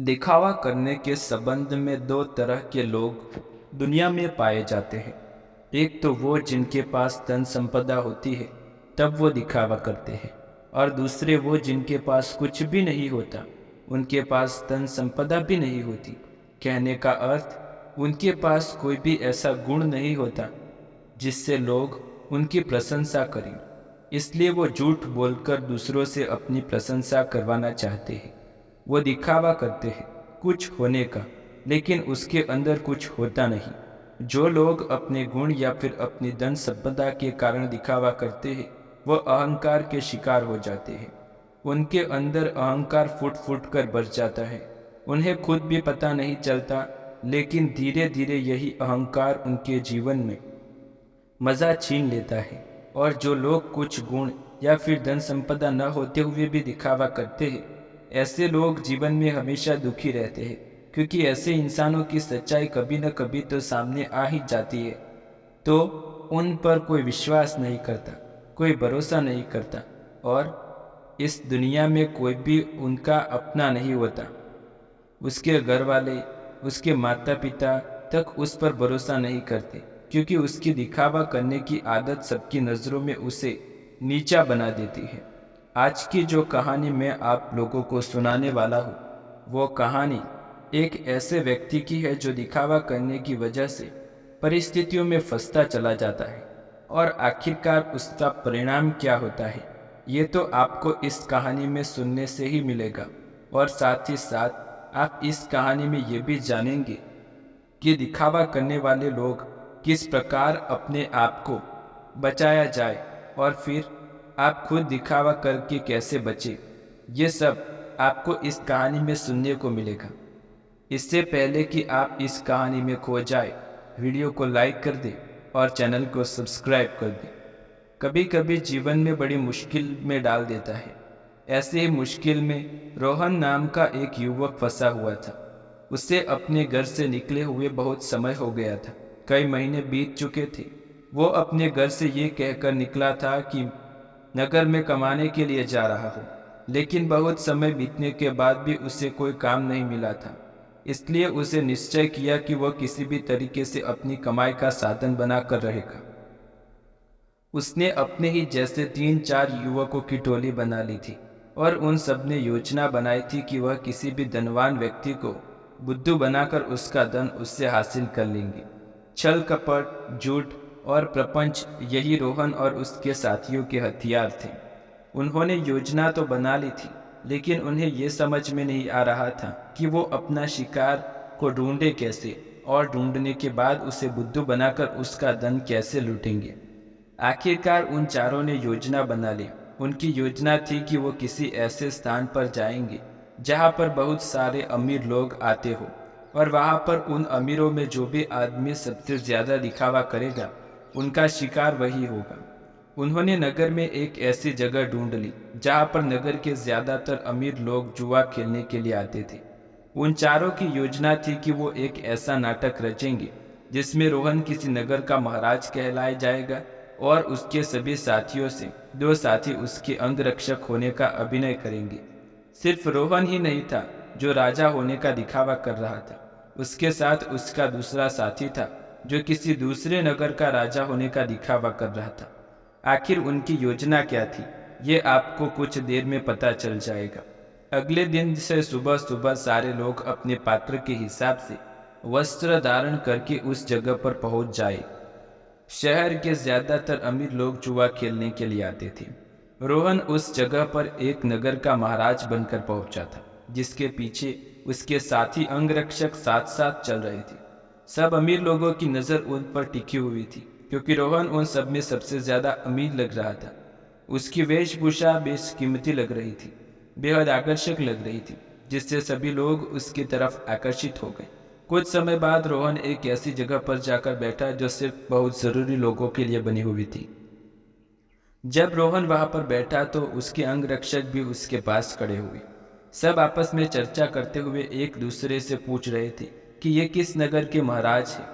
दिखावा करने के संबंध में दो तरह के लोग दुनिया में पाए जाते हैं। एक तो वो जिनके पास धन संपदा होती है तब वो दिखावा करते हैं, और दूसरे वो जिनके पास कुछ भी नहीं होता, उनके पास धन संपदा भी नहीं होती। कहने का अर्थ, उनके पास कोई भी ऐसा गुण नहीं होता जिससे लोग उनकी प्रशंसा करें, इसलिए वो झूठ बोलकर दूसरों से अपनी प्रशंसा करवाना चाहते हैं। वो दिखावा करते हैं कुछ होने का, लेकिन उसके अंदर कुछ होता नहीं। जो लोग अपने गुण या फिर अपनी धन संपदा के कारण दिखावा करते हैं, वो अहंकार के शिकार हो जाते हैं। उनके अंदर अहंकार फुट फुट कर बढ़ जाता है। उन्हें खुद भी पता नहीं चलता, लेकिन धीरे धीरे यही अहंकार उनके जीवन में मज़ा छीन लेता है। और जो लोग कुछ गुण या फिर धन संपदा न होते हुए भी दिखावा करते हैं, ऐसे लोग जीवन में हमेशा दुखी रहते हैं, क्योंकि ऐसे इंसानों की सच्चाई कभी न कभी तो सामने आ ही जाती है। तो उन पर कोई विश्वास नहीं करता, कोई भरोसा नहीं करता, और इस दुनिया में कोई भी उनका अपना नहीं होता। उसके घर वाले, उसके माता पिता तक उस पर भरोसा नहीं करते, क्योंकि उसकी दिखावा करने की आदत सबकी नज़रों में उसे नीचा बना देती है। आज की जो कहानी मैं आप लोगों को सुनाने वाला हूँ, वो कहानी एक ऐसे व्यक्ति की है जो दिखावा करने की वजह से परिस्थितियों में फंसता चला जाता है, और आखिरकार उसका परिणाम क्या होता है, ये तो आपको इस कहानी में सुनने से ही मिलेगा। और साथ ही साथ आप इस कहानी में ये भी जानेंगे कि दिखावा करने वाले लोग किस प्रकार अपने आप को बचाया जाए, और फिर आप खुद दिखावा करके कैसे बचे। ये सब आपको इस कहानी में सुनने को मिलेगा। इससे पहले कि आप इस कहानी में खो जाए, वीडियो को लाइक कर दें और चैनल को सब्सक्राइब कर दें। कभी कभी जीवन में बड़ी मुश्किल में डाल देता है। ऐसे ही मुश्किल में रोहन नाम का एक युवक फंसा हुआ था। उसे अपने घर से निकले हुए बहुत समय हो गया था, कई महीने बीत चुके थे। वो अपने घर से ये कहकर निकला था कि नगर में कमाने के लिए जा रहा हो, लेकिन बहुत समय बीतने के बाद भी उसे कोई काम नहीं मिला था। इसलिए उसे निश्चय किया कि वह किसी भी तरीके से अपनी कमाई का साधन बनाकर रहेगा। उसने अपने ही जैसे 3-4 युवकों की टोली बना ली थी, और उन सब ने योजना बनाई थी कि वह किसी भी धनवान व्यक्ति को बुद्धू बनाकर उसका धन उससे हासिल कर लेंगे। छल कपट, झूठ और प्रपंच, यही रोहन और उसके साथियों के हथियार थे। उन्होंने योजना तो बना ली थी, लेकिन उन्हें यह समझ में नहीं आ रहा था कि वो अपना शिकार को ढूंढे कैसे, और ढूंढने के बाद उसे बुद्धू बनाकर उसका धन कैसे लूटेंगे। आखिरकार उन चारों ने योजना बना ली। उनकी योजना थी कि वो किसी ऐसे स्थान पर जाएंगे जहाँ पर बहुत सारे अमीर लोग आते हो, और वहाँ पर उन अमीरों में जो भी आदमी सबसे ज़्यादा दिखावा करेगा, उनका शिकार वही होगा। उन्होंने नगर में एक ऐसी जगह ढूंढ ली जहाँ पर नगर के ज़्यादातर अमीर लोग जुआ खेलने के लिए आते थे। उन चारों की योजना थी कि वो एक ऐसा नाटक रचेंगे जिसमें रोहन किसी नगर का महाराज कहलाया जाएगा, और उसके सभी साथियों से 2 साथी उसके अंगरक्षक होने का अभिनय करेंगे। सिर्फ रोहन ही नहीं था जो राजा होने का दिखावा कर रहा था, उसके साथ उसका दूसरा साथी था जो किसी दूसरे नगर का राजा होने का दिखावा कर रहा था। आखिर उनकी योजना क्या थी, ये आपको कुछ देर में पता चल जाएगा। अगले दिन से सुबह सुबह सारे लोग अपने पात्र के हिसाब से वस्त्र धारण करके उस जगह पर पहुंच जाए। शहर के ज्यादातर अमीर लोग जुआ खेलने के लिए आते थे। रोहन उस जगह पर एक नगर का महाराज बनकर पहुंचा था, जिसके पीछे उसके साथी अंगरक्षक साथ साथ चल रहे थे। सब अमीर लोगों की नज़र उन पर टिकी हुई थी, क्योंकि रोहन उन सब में सबसे ज़्यादा अमीर लग रहा था। उसकी वेशभूषा बेशकीमती लग रही थी, बेहद आकर्षक लग रही थी, जिससे सभी लोग उसकी तरफ आकर्षित हो गए। कुछ समय बाद रोहन एक ऐसी जगह पर जाकर बैठा जो सिर्फ बहुत ज़रूरी लोगों के लिए बनी हुई थी। जब रोहन वहां पर बैठा तो उसके अंगरक्षक भी उसके पास खड़े हुए। सब आपस में चर्चा करते हुए एक दूसरे से पूछ रहे थे कि ये किस नगर के महाराज हैं।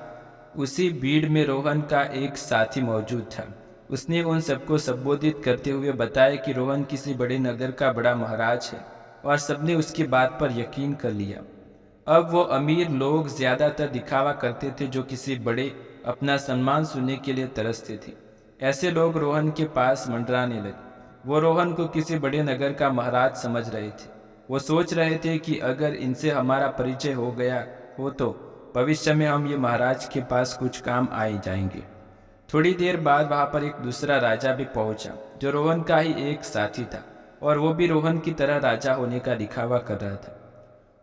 उसी भीड़ में रोहन का एक साथी मौजूद था। उसने उन सबको संबोधित करते हुए बताया कि रोहन किसी बड़े नगर का बड़ा महाराज है, और सबने उसकी बात पर यकीन कर लिया। अब वो अमीर लोग ज़्यादातर दिखावा करते थे, जो किसी बड़े अपना सम्मान सुनने के लिए तरसते थे। ऐसे लोग रोहन के पास मंडराने लगे। वो रोहन को किसी बड़े नगर का महाराज समझ रहे थे। वो सोच रहे थे कि अगर इनसे हमारा परिचय हो गया हो तो भविष्य में हम ये महाराज के पास कुछ काम आए जाएंगे। थोड़ी देर बाद वहाँ पर एक दूसरा राजा भी पहुंचा, जो रोहन का ही एक साथी था, और वो भी रोहन की तरह राजा होने का दिखावा कर रहा था।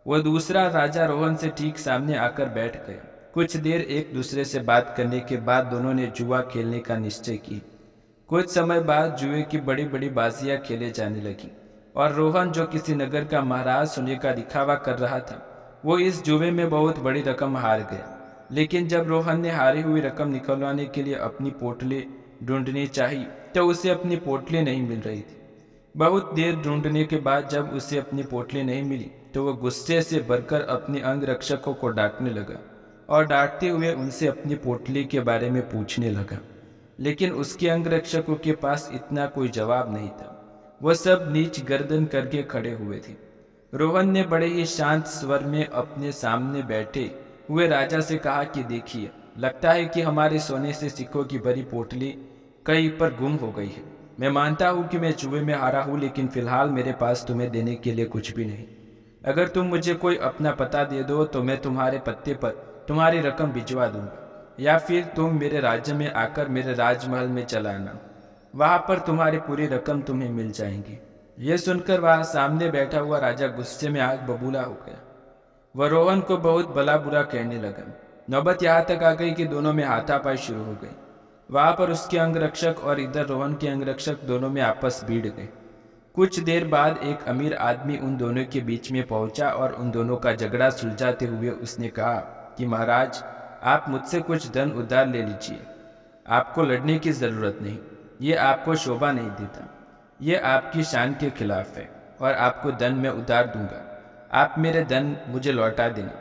वो दूसरा राजा रोहन से ठीक सामने आकर बैठ गया। कुछ देर एक दूसरे से बात करने के बाद दोनों ने जुआ खेलने का निश्चय किया। कुछ समय बाद जुए की बड़ी बड़ी बाजियां खेले जाने लगी, और रोहन, जो किसी नगर का महाराज होने का दिखावा कर रहा था, वो इस जुए में बहुत बड़ी रकम हार गया। लेकिन जब रोहन ने हारी हुई रकम निकलवाने के लिए अपनी पोटली ढूंढनी चाहिए तो उसे अपनी पोटली नहीं मिल रही थी। बहुत देर ढूंढने के बाद जब उसे अपनी पोटली नहीं मिली तो वह गुस्से से भरकर अपने अंगरक्षकों को डांटने लगा, और डांटते हुए उनसे अपनी पोटली के बारे में पूछने लगा। लेकिन उसके अंगरक्षकों के पास इतना कोई जवाब नहीं था। वह सब नीच गर्दन करके खड़े हुए थे। रोहन ने बड़े ही शांत स्वर में अपने सामने बैठे हुए राजा से कहा कि देखिए, लगता है कि हमारे सोने से सिक्कों की भरी पोटली कहीं पर गुम हो गई है। मैं मानता हूँ कि मैं जुए में हारा हूँ, लेकिन फिलहाल मेरे पास तुम्हें देने के लिए कुछ भी नहीं। अगर तुम मुझे कोई अपना पता दे दो तो मैं तुम्हारे पत्ते पर तुम्हारी रकम भिजवा दूंगा, या फिर तुम मेरे राज्य में आकर मेरे राजमहल में चला आना। वहाँ पर तुम्हारी पूरी रकम तुम्हें मिल जाएगी। यह सुनकर वहाँ सामने बैठा हुआ राजा गुस्से में आग बबूला हो गया। वह रोहन को बहुत भला बुरा कहने लगा। नौबत यहाँ तक आ गई कि दोनों में हाथापाई शुरू हो गई। वहाँ पर उसके अंगरक्षक और इधर रोहन के अंगरक्षक दोनों में आपस भिड़ गए। कुछ देर बाद एक अमीर आदमी उन दोनों के बीच में पहुंचा और उन दोनों का झगड़ा सुलझाते हुए उसने कहा कि महाराज, आप मुझसे कुछ धन उधार ले लीजिए। आपको लड़ने की ज़रूरत नहीं, ये आपको शोभा नहीं देता। ये आपकी शान के खिलाफ है, और आपको धन मैं उधार दूंगा। आप मेरे धन मुझे लौटा देना।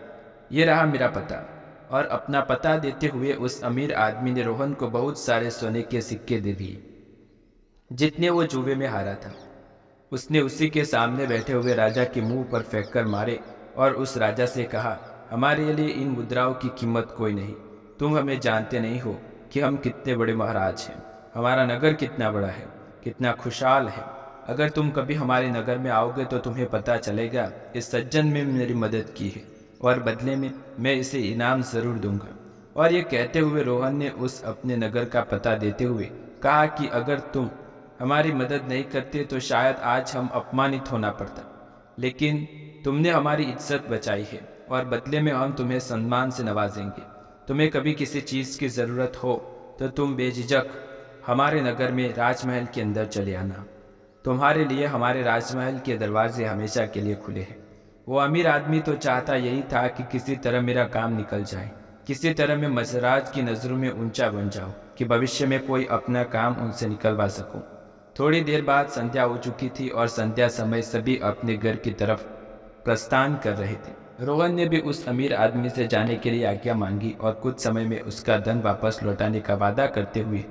ये रहा मेरा पता। और अपना पता देते हुए उस अमीर आदमी ने रोहन को बहुत सारे सोने के सिक्के दे दिए, जितने वो जुए में हारा था। उसने उसी के सामने बैठे हुए राजा के मुंह पर फेंक कर मारे, और उस राजा से कहा, हमारे लिए इन मुद्राओं की कीमत कोई नहीं। तुम हमें जानते नहीं हो कि हम कितने बड़े महाराज हैं। हमारा नगर कितना बड़ा है, कितना खुशहाल है। अगर तुम कभी हमारे नगर में आओगे तो तुम्हें पता चलेगा इस सज्जन ने मेरी मदद की है, और बदले में मैं इसे इनाम ज़रूर दूंगा। और ये कहते हुए रोहन ने उस अपने नगर का पता देते हुए कहा कि अगर तुम हमारी मदद नहीं करते तो शायद आज हम अपमानित होना पड़ता, लेकिन तुमने हमारी इज्जत बचाई है, और बदले में हम तुम्हें सम्मान से नवाजेंगे। तुम्हें कभी किसी चीज़ की ज़रूरत हो तो तुम बेझिझक हमारे नगर में राजमहल के अंदर चले आना। तुम्हारे लिए हमारे राजमहल के दरवाजे हमेशा के लिए खुले हैं। वो अमीर आदमी तो चाहता यही था कि किसी तरह मेरा काम निकल जाए, किसी तरह मैं मजराज की नज़रों में ऊंचा बन जाऊं, कि भविष्य में कोई अपना काम उनसे निकलवा सकूं। थोड़ी देर बाद संध्या हो चुकी थी, और संध्या समय सभी अपने घर की तरफ प्रस्थान कर रहे थे। रोहन ने भी उस अमीर आदमी से जाने के लिए आज्ञा मांगी, और कुछ समय में उसका धन वापस लौटाने का वादा करते हुए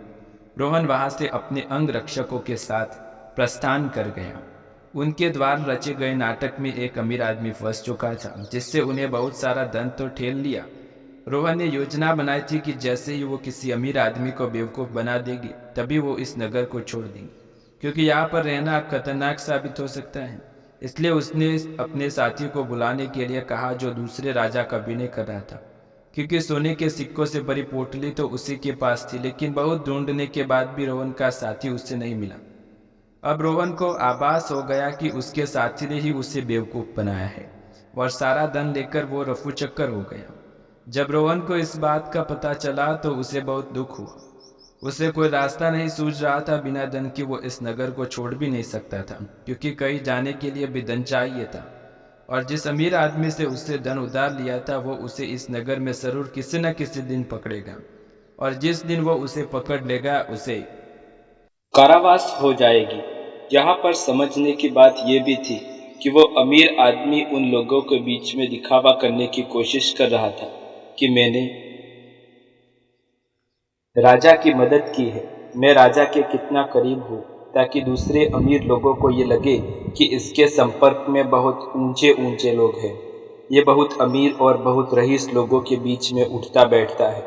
रोहन वहां से अपने अंगरक्षकों के साथ प्रस्थान कर गया। उनके द्वारा रचे गए नाटक में एक अमीर आदमी फंस चुका था, जिससे उन्हें बहुत सारा धन तो ठेल लिया। रोहन ने योजना बनाई थी कि जैसे ही वो किसी अमीर आदमी को बेवकूफ़ बना देगी तभी वो इस नगर को छोड़ देंगे, क्योंकि यहाँ पर रहना खतरनाक साबित हो सकता है। इसलिए उसने अपने साथी को बुलाने के लिए कहा, जो दूसरे राजा का विनय कर रहा था, क्योंकि सोने के सिक्कों से भरी पोटली तो उसी के पास थी। लेकिन बहुत ढूंढने के बाद भी रोहन का साथी उससे नहीं मिला। अब रोहन को आभास हो गया कि उसके साथी ने ही उसे बेवकूफ़ बनाया है, और सारा धन लेकर वो रफू चक्कर हो गया। जब रोहन को इस बात का पता चला तो उसे बहुत दुख हुआ। उसे कोई रास्ता नहीं सूझ रहा था। बिना धन के वो इस नगर को छोड़ भी नहीं सकता था, क्योंकि कहीं जाने के लिए भी धन चाहिए था। और जिस अमीर आदमी से उससे धन उधार लिया था वो उसे इस नगर में जरूर किसी न किसी दिन पकड़ेगा, और जिस दिन वो उसे पकड़ लेगा उसे कारावास हो जाएगी। यहाँ पर समझने की बात यह भी थी कि वो अमीर आदमी उन लोगों के बीच में दिखावा करने की कोशिश कर रहा था कि मैंने राजा की मदद की है, मैं राजा के कितना करीब हूँ, ताकि दूसरे अमीर लोगों को ये लगे कि इसके संपर्क में बहुत ऊंचे ऊंचे लोग हैं। ये बहुत अमीर और बहुत रईस लोगों के बीच में उठता बैठता है,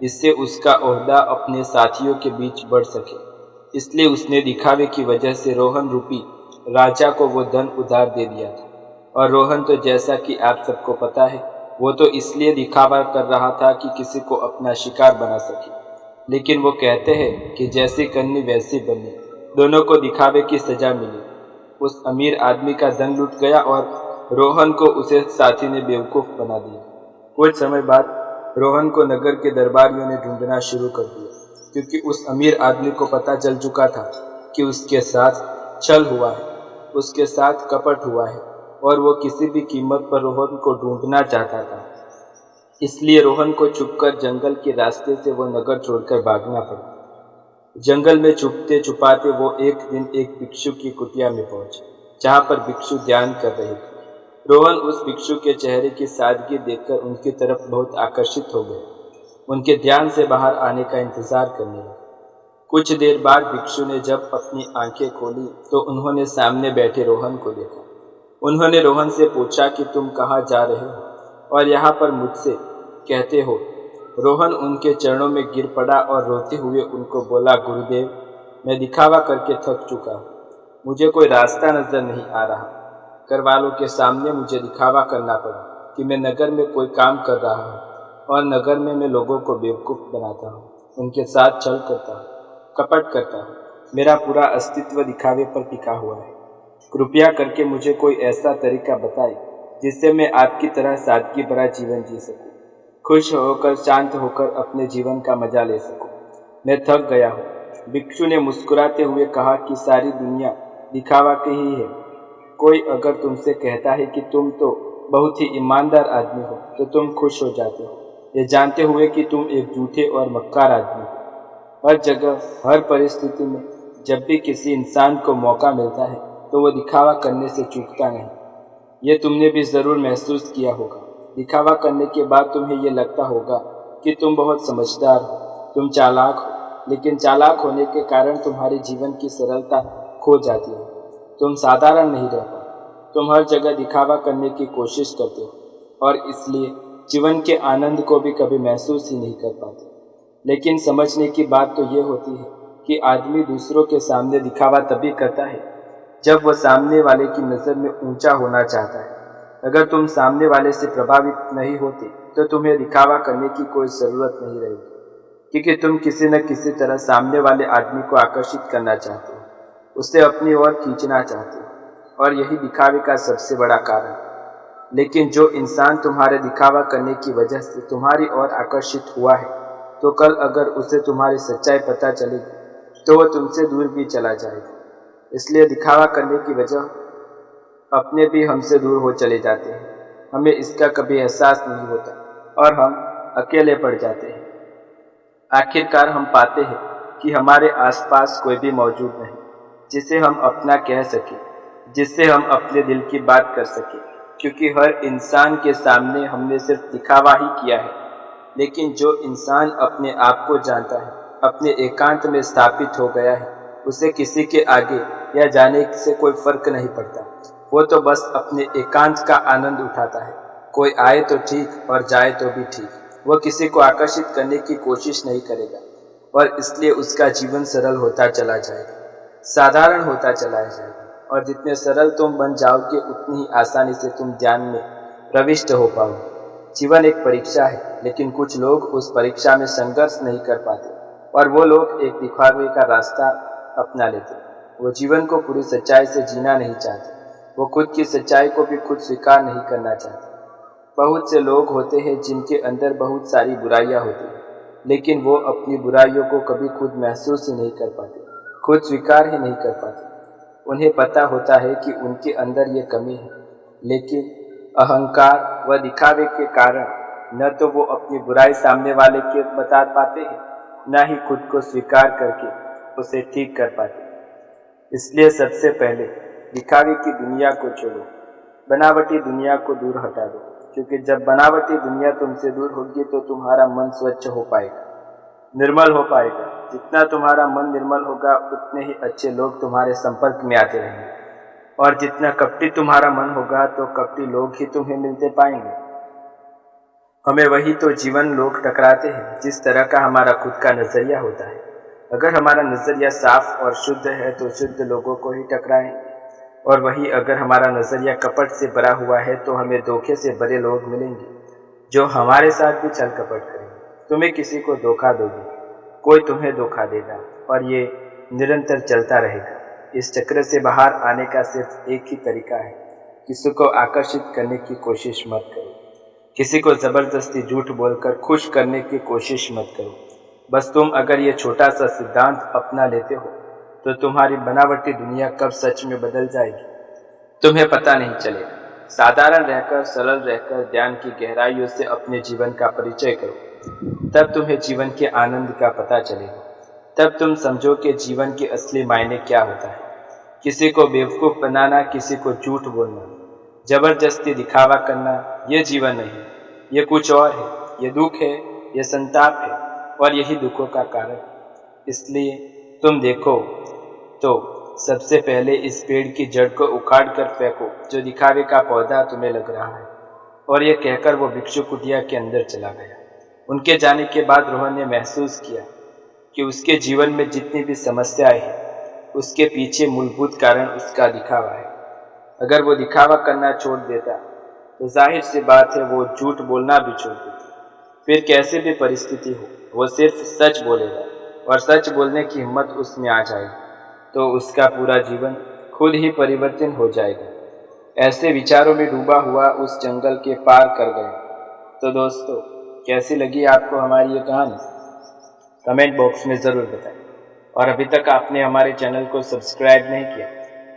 इससे उसका ओहदा अपने साथियों के बीच बढ़ सके। इसलिए उसने दिखावे की वजह से रोहन रूपी राजा को वो धन उधार दे दिया था। और रोहन तो जैसा कि आप सबको पता है, वो तो इसलिए दिखावा कर रहा था कि किसी को अपना शिकार बना सके। लेकिन वो कहते हैं कि जैसी करनी वैसी बननी, दोनों को दिखावे की सजा मिली। उस अमीर आदमी का धन लुट गया और रोहन को उसे साथी ने बेवकूफ़ बना दिया। कुछ समय बाद रोहन को नगर के दरबारियों ने ढूंढना शुरू कर दिया, क्योंकि उस अमीर आदमी को पता चल चुका था कि उसके साथ छल हुआ है, उसके साथ कपट हुआ है, और वो किसी भी कीमत पर रोहन को ढूंढना चाहता था। इसलिए रोहन को छुपकर जंगल के रास्ते से वो नगर छोड़कर भागना पड़ा। जंगल में छुपते छुपाते वो एक दिन एक भिक्षु की कुटिया में पहुंचे, जहाँ पर भिक्षु ध्यान कर रहे थे। रोहन उस भिक्षु के चेहरे की सादगी देखकर उनकी तरफ बहुत आकर्षित हो गए। उनके ध्यान से बाहर आने का इंतजार करने लगे। कुछ देर बाद भिक्षु ने जब अपनी आंखें खोली तो उन्होंने सामने बैठे रोहन को देखा। उन्होंने रोहन से पूछा कि तुम कहाँ जा रहे हो और यहाँ पर मुझसे कहते हो। रोहन उनके चरणों में गिर पड़ा और रोते हुए उनको बोला, गुरुदेव, मैं दिखावा करके थक चुका हूँ, मुझे कोई रास्ता नजर नहीं आ रहा। घर वालों के सामने मुझे दिखावा करना पड़ा कि मैं नगर में कोई काम कर रहा हूँ, और नगर में मैं लोगों को बेवकूफ़ बनाता हूँ, उनके साथ छल करता हूँ, कपट करता हूँ। मेरा पूरा अस्तित्व दिखावे पर टिका हुआ है। कृपया करके मुझे कोई ऐसा तरीका बताए जिससे मैं आपकी तरह सादगी भरा जीवन जी सकूं, खुश होकर शांत होकर अपने जीवन का मजा ले सकूं। मैं थक गया हूँ। भिक्षु ने मुस्कुराते हुए कहा कि सारी दुनिया दिखावा की ही है। कोई अगर तुमसे कहता है कि तुम तो बहुत ही ईमानदार आदमी हो तो तुम खुश हो जाते हो, ये जानते हुए कि तुम एक झूठे और मक्कार आदमी हो। हर जगह, हर परिस्थिति में जब भी किसी इंसान को मौका मिलता है तो वो दिखावा करने से चूकता नहीं। ये तुमने भी ज़रूर महसूस किया होगा। दिखावा करने के बाद तुम्हें ये लगता होगा कि तुम बहुत समझदार हो, तुम चालाक हो, लेकिन चालाक होने के कारण तुम्हारे जीवन की सरलता खो जाती है। तुम साधारण नहीं रह पाते। तुम हर जगह दिखावा करने की कोशिश करते हो और इसलिए जीवन के आनंद को भी कभी महसूस ही नहीं कर पाते। लेकिन समझने की बात तो ये होती है कि आदमी दूसरों के सामने दिखावा तभी करता है जब वह सामने वाले की नज़र में ऊंचा होना चाहता है। अगर तुम सामने वाले से प्रभावित नहीं होते तो तुम्हें दिखावा करने की कोई ज़रूरत नहीं रहेगी, क्योंकि तुम किसी न किसी तरह सामने वाले आदमी को आकर्षित करना चाहते हो, उसे अपनी ओर खींचना चाहते हो, और यही दिखावे का सबसे बड़ा कारण। लेकिन जो इंसान तुम्हारे दिखावा करने की वजह से तुम्हारी ओर आकर्षित हुआ है, तो कल अगर उसे तुम्हारी सच्चाई पता चलेगी तो वह तुमसे दूर भी चला जाएगा। इसलिए दिखावा करने की वजह अपने भी हमसे दूर हो चले जाते हैं। हमें इसका कभी एहसास नहीं होता और हम अकेले पड़ जाते हैं। आखिरकार हम पाते हैं कि हमारे आसपास कोई भी मौजूद नहीं जिसे हम अपना कह सकें, जिससे हम अपने दिल की बात कर सकें, क्योंकि हर इंसान के सामने हमने सिर्फ दिखावा ही किया है। लेकिन जो इंसान अपने आप को जानता है, अपने एकांत में स्थापित हो गया है, उसे किसी के आगे या जाने से कोई फर्क नहीं पड़ता। वो तो बस अपने एकांत का आनंद उठाता है। कोई आए तो ठीक और जाए तो भी ठीक। वह किसी को आकर्षित करने की कोशिश नहीं करेगा और इसलिए उसका जीवन सरल होता चला जाएगा, साधारण होता चला जाएगा। और जितने सरल तुम बन जाओगे उतनी ही आसानी से तुम ध्यान में प्रविष्ट हो पाओगे। जीवन एक परीक्षा है, लेकिन कुछ लोग उस परीक्षा में संघर्ष नहीं कर पाते और वो लोग एक दिखावे का रास्ता अपना लेते। वो जीवन को पूरी सच्चाई से जीना नहीं चाहते। वो खुद की सच्चाई को भी खुद स्वीकार नहीं करना चाहते। बहुत से लोग होते हैं जिनके अंदर बहुत सारी बुराइयां होती हैं, लेकिन वो अपनी बुराइयों को कभी खुद महसूस ही नहीं कर पाते, खुद स्वीकार ही नहीं कर पाते। उन्हें पता होता है कि उनके अंदर ये कमी है, लेकिन अहंकार व दिखावे के कारण न तो वो अपनी बुराई सामने वाले के बता पाते हैं, न ही खुद को स्वीकार करके उसे ठीक कर पाते। इसलिए सबसे पहले दिखावे की दुनिया को छोड़ो, बनावटी दुनिया को दूर हटा दो, क्योंकि जब बनावटी दुनिया तुमसे दूर होगी तो तुम्हारा मन स्वच्छ हो पाएगा, निर्मल हो पाएगा। जितना तुम्हारा मन निर्मल होगा उतने ही अच्छे लोग तुम्हारे संपर्क में आते रहेंगे और जितना कपटी तुम्हारा मन होगा तो कपटी लोग ही तुम्हें मिलते पाएंगे। हमें वही तो जीवन लोग टकराते हैं जिस तरह का हमारा खुद का नजरिया होता है। अगर हमारा नजरिया साफ और शुद्ध है तो शुद्ध लोगों को ही टकराएंगे, और वही अगर हमारा नजरिया कपट से भरा हुआ है तो हमें धोखे से भरे लोग मिलेंगे जो हमारे साथ भी छल कपट करेंगे। तुम्हें किसी को धोखा दोगे, कोई तुम्हें धोखा देगा, और ये निरंतर चलता रहेगा। इस चक्र से बाहर आने का सिर्फ एक ही तरीका है, किसी को आकर्षित करने की कोशिश मत करो, किसी को जबरदस्ती झूठ बोलकर खुश करने की कोशिश मत करो। बस तुम अगर ये छोटा सा सिद्धांत अपना लेते हो तो तुम्हारी बनावटी दुनिया कब सच में बदल जाएगी तुम्हें पता नहीं चलेगा। साधारण रहकर, सरल रहकर, ध्यान की गहराइयों से अपने जीवन का परिचय करो, तब तुम्हें जीवन के आनंद का पता चलेगा। तब तुम समझो कि जीवन के असली मायने क्या होता है। किसी को बेवकूफ़ बनाना, किसी को झूठ बोलना, जबरदस्ती दिखावा करना, ये जीवन नहीं, ये कुछ और है। ये दुख है, ये संताप है, और यही दुखों का कारण। इसलिए तुम देखो तो सबसे पहले इस पेड़ की जड़ को उखाड़ कर फेंको जो दिखावे का पौधा तुम्हें लग रहा है। और ये कहकर वो भिक्षु कुटिया के अंदर चला गया। उनके जाने के बाद रोहन ने महसूस किया कि उसके जीवन में जितनी भी समस्याएं हैं उसके पीछे मूलभूत कारण उसका दिखावा है। अगर वो दिखावा करना छोड़ देता तो जाहिर सी बात है वो झूठ बोलना भी छोड़ देता। फिर कैसे भी परिस्थिति हो वो सिर्फ सच बोलेगा, और सच बोलने की हिम्मत उसमें आ जाएगी तो उसका पूरा जीवन खुद ही परिवर्तन हो जाएगा। ऐसे विचारों में डूबा हुआ उस जंगल के पार कर गए। तो दोस्तों, कैसी लगी आपको हमारी ये कहानी? कमेंट बॉक्स में ज़रूर बताएं। और अभी तक आपने हमारे चैनल को सब्सक्राइब नहीं किया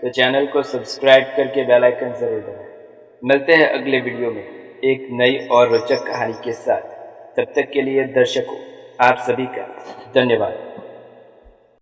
तो चैनल को सब्सक्राइब करके बेल आइकन ज़रूर दबाएं। मिलते हैं अगले वीडियो में एक नई और रोचक कहानी के साथ। तब तक के लिए दर्शकों, आप सभी का धन्यवाद।